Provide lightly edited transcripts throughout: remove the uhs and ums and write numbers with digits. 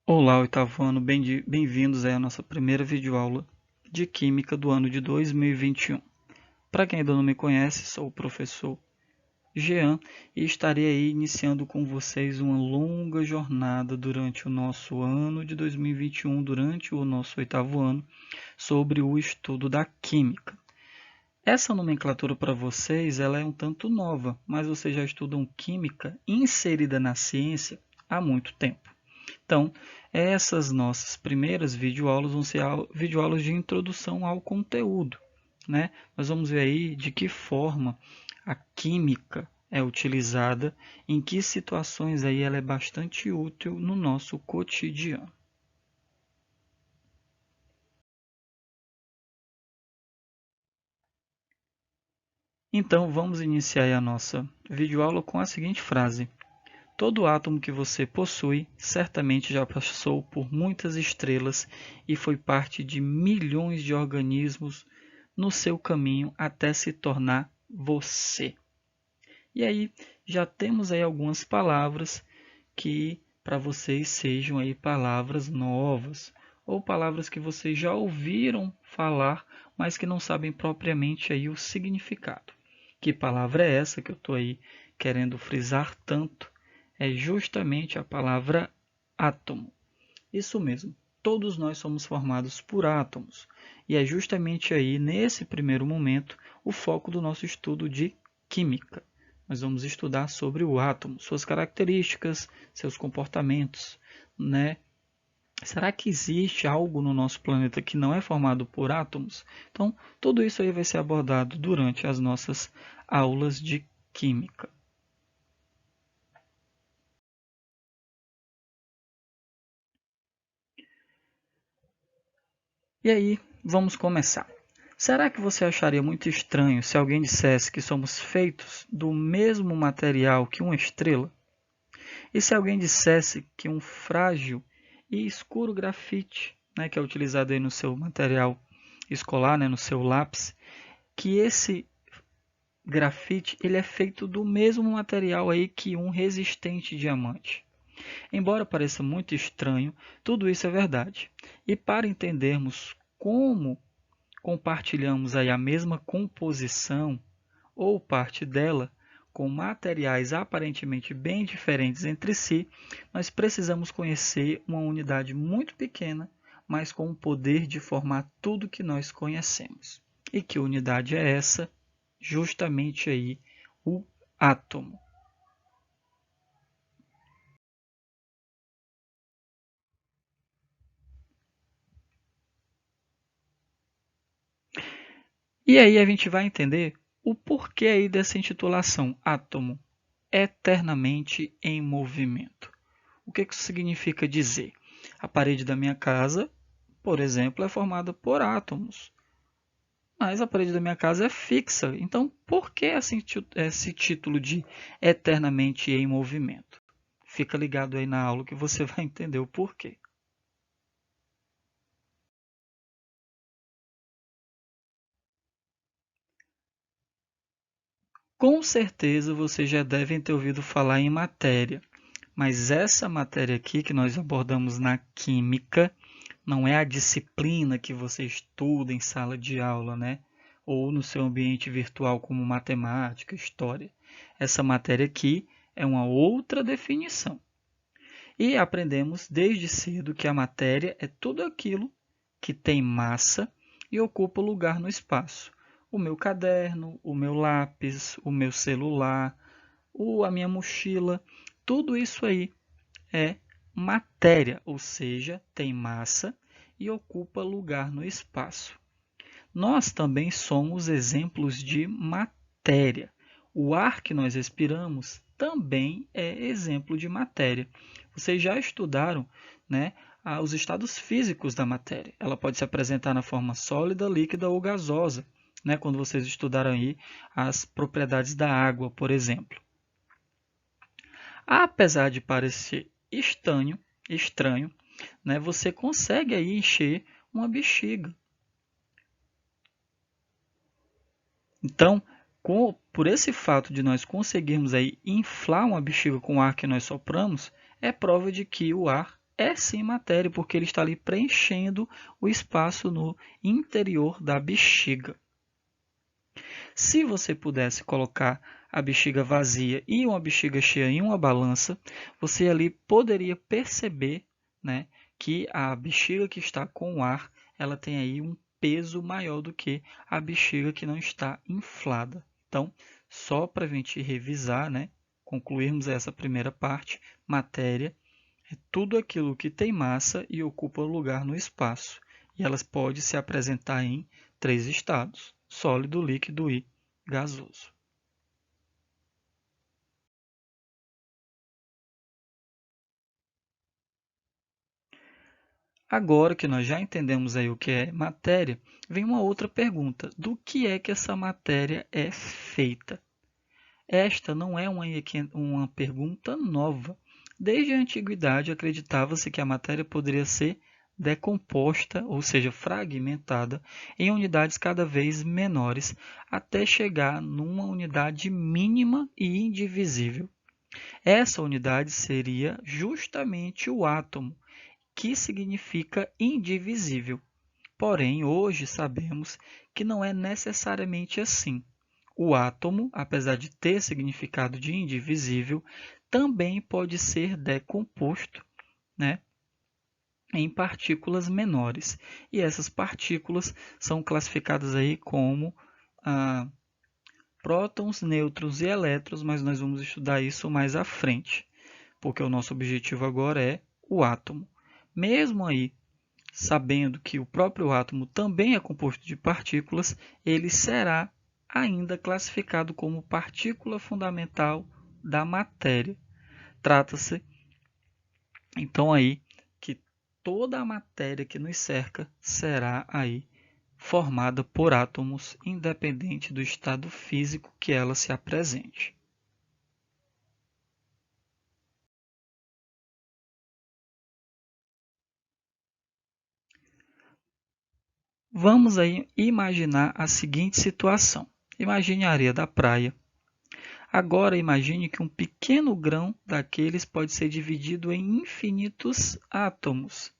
Olá, oitavo ano, bem-vindos aí à nossa primeira videoaula de Química do ano de 2021. Para quem ainda não me conhece, sou o professor Jean e estarei aí iniciando com vocês uma longa jornada durante o nosso ano de 2021, durante o nosso oitavo ano, sobre o estudo da Química. Essa nomenclatura para vocês ela é um tanto nova, mas vocês já estudam Química inserida na ciência há muito tempo. Então, essas nossas primeiras videoaulas vão ser videoaulas de introdução ao conteúdo, né? Nós vamos ver aí de que forma a química é utilizada, em que situações aí ela é bastante útil no nosso cotidiano. Então, vamos iniciar a nossa videoaula com a seguinte frase: todo átomo que você possui certamente já passou por muitas estrelas e foi parte de milhões de organismos no seu caminho até se tornar você. E aí já temos aí algumas palavras que para vocês sejam aí palavras novas ou palavras que vocês já ouviram falar, mas que não sabem propriamente aí o significado. Que palavra é essa que eu estou aí querendo frisar tanto? É justamente a palavra átomo. Isso mesmo, todos nós somos formados por átomos. E é justamente aí, nesse primeiro momento, o foco do nosso estudo de química. Nós vamos estudar sobre o átomo, suas características, seus comportamentos, né? Será que existe algo no nosso planeta que não é formado por átomos? Então, tudo isso aí vai ser abordado durante as nossas aulas de química. E aí, vamos começar. Será que você acharia muito estranho se alguém dissesse que somos feitos do mesmo material que uma estrela? E se alguém dissesse que um frágil e escuro grafite, né, que é utilizado aí no seu material escolar, né, no seu lápis, que esse grafite ele é feito do mesmo material aí que um resistente diamante? Embora pareça muito estranho, tudo isso é verdade. E para entendermos como compartilhamos aí a mesma composição ou parte dela com materiais aparentemente bem diferentes entre si, nós precisamos conhecer uma unidade muito pequena, mas com o poder de formar tudo que nós conhecemos. E que unidade é essa? Justamente aí o átomo. E aí a gente vai entender o porquê aí dessa intitulação átomo, eternamente em movimento. O que isso significa dizer? A parede da minha casa, por exemplo, é formada por átomos, mas a parede da minha casa é fixa. Então, por que esse título de eternamente em movimento? Fica ligado aí na aula que você vai entender o porquê. Com certeza vocês já devem ter ouvido falar em matéria, mas essa matéria aqui que nós abordamos na química não é a disciplina que você estuda em sala de aula, né? Ou no seu ambiente virtual como matemática, história. Essa matéria aqui é uma outra definição. E aprendemos desde cedo que a matéria é tudo aquilo que tem massa e ocupa lugar no espaço. O meu caderno, o meu lápis, o meu celular, a minha mochila, tudo isso aí é matéria, ou seja, tem massa e ocupa lugar no espaço. Nós também somos exemplos de matéria. O ar que nós respiramos também é exemplo de matéria. Vocês já estudaram, né, os estados físicos da matéria. Ela pode se apresentar na forma sólida, líquida ou gasosa, né, quando vocês estudaram aí as propriedades da água, por exemplo. Apesar de parecer estranho, né, você consegue aí encher uma bexiga. Então, por esse fato de nós conseguirmos aí inflar uma bexiga com o ar que nós sopramos, é prova de que o ar é sim matéria, porque ele está ali preenchendo o espaço no interior da bexiga. Se você pudesse colocar a bexiga vazia e uma bexiga cheia em uma balança, você ali poderia perceber, né, que a bexiga que está com o ar, ela tem aí um peso maior do que a bexiga que não está inflada. Então, só para a gente revisar, né, concluirmos essa primeira parte, matéria é tudo aquilo que tem massa e ocupa lugar no espaço, e elas podem se apresentar em três estados: sólido, líquido e gasoso. Agora que nós já entendemos aí o que é matéria, vem uma outra pergunta: do que é que essa matéria é feita? Esta não é uma pergunta nova. Desde a antiguidade acreditava-se que a matéria poderia ser decomposta, ou seja, fragmentada, em unidades cada vez menores, até chegar numa unidade mínima e indivisível. Essa unidade seria justamente o átomo, que significa indivisível. Porém, hoje sabemos que não é necessariamente assim. O átomo, apesar de ter significado de indivisível, também pode ser decomposto, né, em partículas menores. E essas partículas são classificadas aí como ah, prótons, nêutrons e elétrons, mas nós vamos estudar isso mais à frente, porque o nosso objetivo agora é o átomo. Mesmo aí, sabendo que o próprio átomo também é composto de partículas, ele será ainda classificado como partícula fundamental da matéria. Trata-se, então, aí que toda a matéria que nos cerca será aí formada por átomos, independente do estado físico que ela se apresente. Vamos aí imaginar a seguinte situação. Imagine a areia da praia. Agora imagine que um pequeno grão daqueles pode ser dividido em infinitos átomos.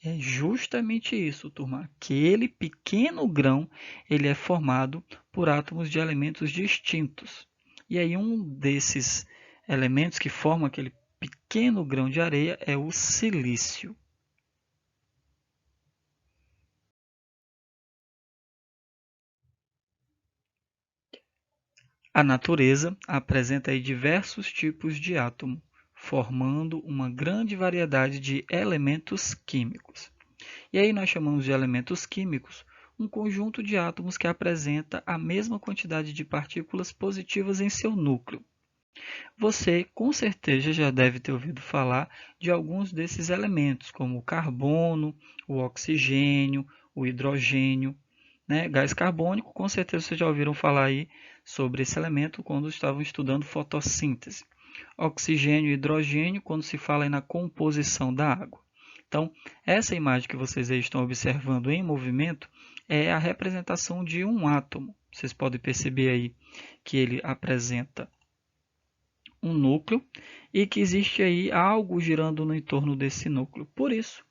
É justamente isso, turma. Aquele pequeno grão, ele é formado por átomos de elementos distintos. E aí um desses elementos que formam aquele pequeno grão de areia é o silício. A natureza apresenta aí diversos tipos de átomo, formando uma grande variedade de elementos químicos. E aí nós chamamos de elementos químicos um conjunto de átomos que apresenta a mesma quantidade de partículas positivas em seu núcleo. Você com certeza já deve ter ouvido falar de alguns desses elementos, como o carbono, o oxigênio, o hidrogênio, né? Gás carbônico, com certeza vocês já ouviram falar aí sobre esse elemento quando estavam estudando fotossíntese. Oxigênio e hidrogênio, quando se fala aí na composição da água. Então, essa imagem que vocês aí estão observando em movimento é a representação de um átomo. Vocês podem perceber aí que ele apresenta um núcleo e que existe aí algo girando no entorno desse núcleo. Por isso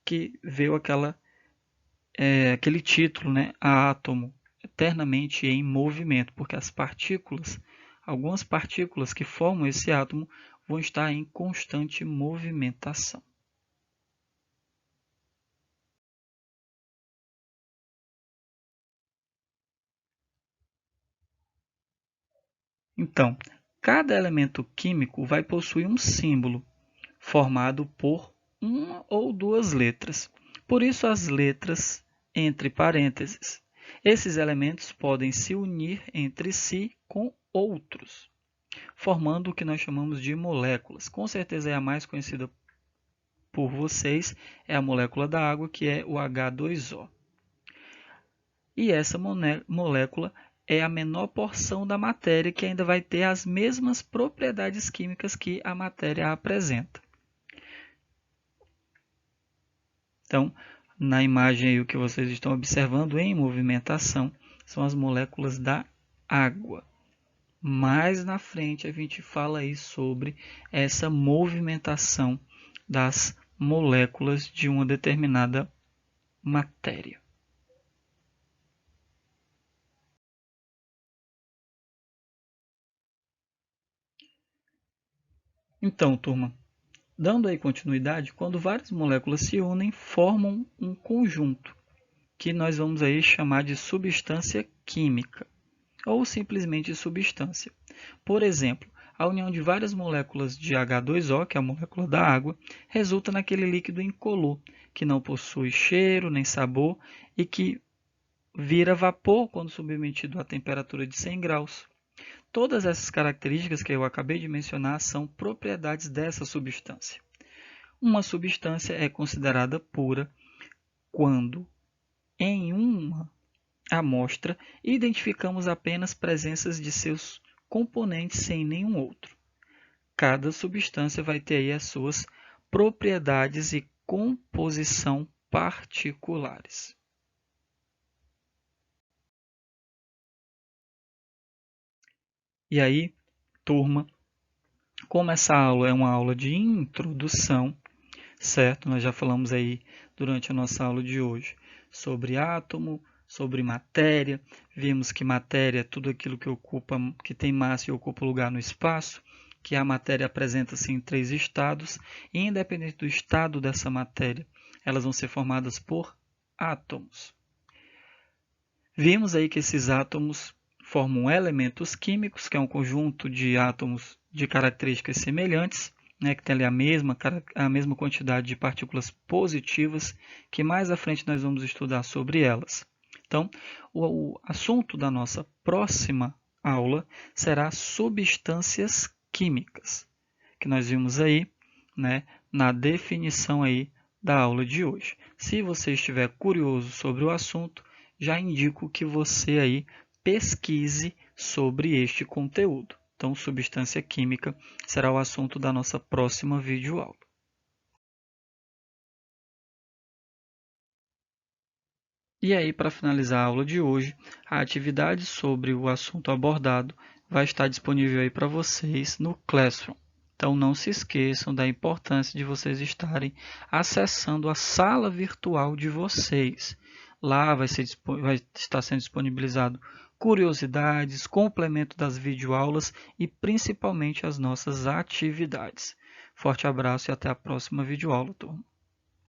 que veio aquele título, né, átomo, eternamente em movimento, porque as partículas, algumas partículas que formam esse átomo, vão estar em constante movimentação. Então, cada elemento químico vai possuir um símbolo formado por uma ou duas letras. Por isso, as letras entre parênteses. Esses elementos podem se unir entre si com outros, formando o que nós chamamos de moléculas. Com certeza é a mais conhecida por vocês, é a molécula da água, que é o H2O. E essa molécula é a menor porção da matéria que ainda vai ter as mesmas propriedades químicas que a matéria apresenta. Então, na imagem aí, o que vocês estão observando em movimentação são as moléculas da água. Mais na frente a gente fala aí sobre essa movimentação das moléculas de uma determinada matéria. Então, turma, dando aí continuidade, quando várias moléculas se unem, formam um conjunto, que nós vamos aí chamar de substância química, ou simplesmente substância. Por exemplo, a união de várias moléculas de H2O, que é a molécula da água, resulta naquele líquido incolor, que não possui cheiro nem sabor e que vira vapor quando submetido à temperatura de 100 graus. Todas essas características que eu acabei de mencionar são propriedades dessa substância. Uma substância é considerada pura quando, em uma amostra, identificamos apenas presenças de seus componentes sem nenhum outro. Cada substância vai ter aí as suas propriedades e composição particulares. E aí, turma, como essa aula é uma aula de introdução, certo? Nós já falamos aí durante a nossa aula de hoje sobre átomo, sobre matéria. Vimos que matéria é tudo aquilo que tem massa e ocupa lugar no espaço, que a matéria apresenta-se em 3 estados, e independente do estado dessa matéria, elas vão ser formadas por átomos. Vimos aí que esses átomos formam elementos químicos, que é um conjunto de átomos de características semelhantes, né, que tem ali a mesma quantidade de partículas positivas, que mais à frente nós vamos estudar sobre elas. Então, o assunto da nossa próxima aula será substâncias químicas, que nós vimos aí, né, na definição aí da aula de hoje. Se você estiver curioso sobre o assunto, já indico que você aí pesquise sobre este conteúdo. Então, substância química será o assunto da nossa próxima videoaula. E aí, para finalizar a aula de hoje, a atividade sobre o assunto abordado vai estar disponível aí para vocês no Classroom. Então, não se esqueçam da importância de vocês estarem acessando a sala virtual de vocês. Lá vai estar sendo disponibilizado curiosidades, complemento das videoaulas e principalmente as nossas atividades. Forte abraço e até a próxima videoaula, turma.